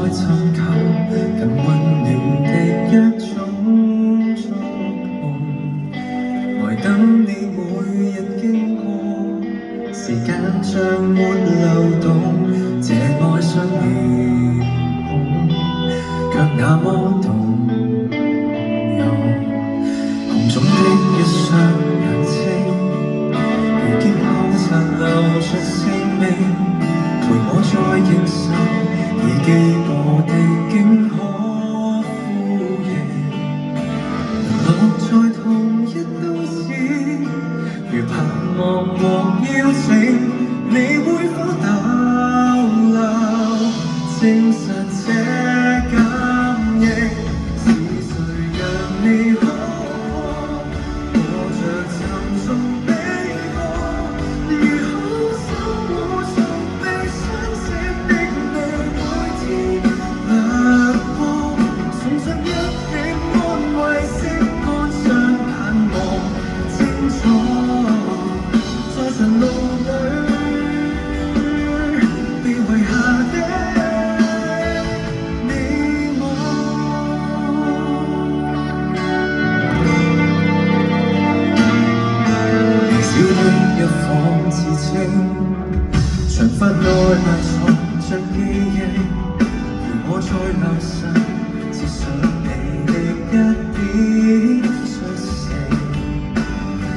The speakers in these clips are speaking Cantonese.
尋求更溫暖的一種觸碰，來等你每日經過，時間像沒流動，這哀傷臉孔卻那麼動容，紅腫的一雙眼睛，如劍後殘留着性命，陪我再認受已記過的竟可呼應，淪落在同一都市，如盼望和邀請，你會否逗留，證實這感應？是誰讓你可過，過着沉重悲歌，如可守護從未相識的你，每天掠過，送上一點安慰，拭乾雙眼望清楚，在晨露裏被遺下的你我。微小的一顆自稱，長髮內埋藏着記憶，陪我再流逝，接上你的一點訊息，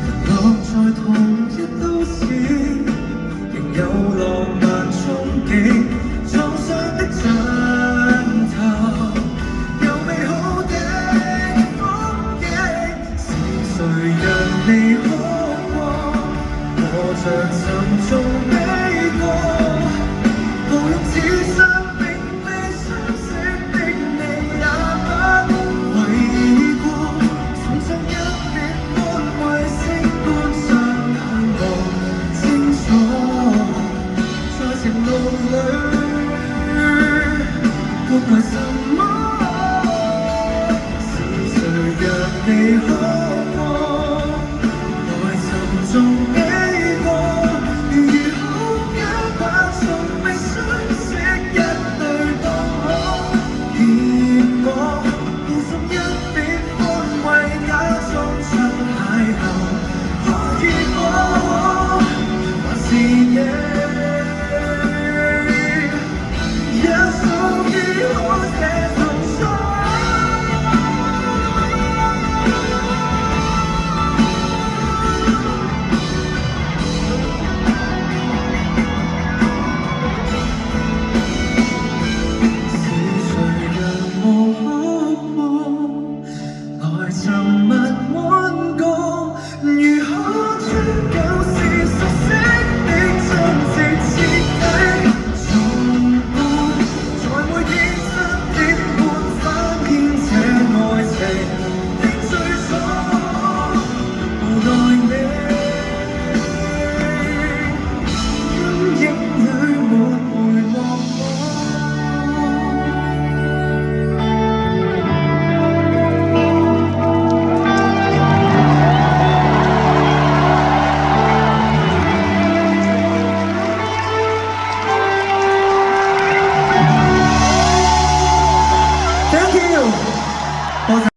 淪落在同一都市，仍有浪漫憧憬，創傷的盡頭，有美好的風景，是誰讓你可過，過着沉重悲歌，無用此生並非相識的你也不為過，送上一點安慰，拭乾雙眼望清楚，在情路裏沒為什麼，是誰讓你可過，來沉重悲歌，如好假扮從未相識一對當可騙我，互送一點安慰，假裝出邂逅可以麼？還是也屬於我這種錯。是誰讓我可過，來尋密溫歌，如可將舊時熟悉的真摯徹底重播，在每天7點半翻篇這愛情的最初，無奈你陰影裏沒回望我。Thank you。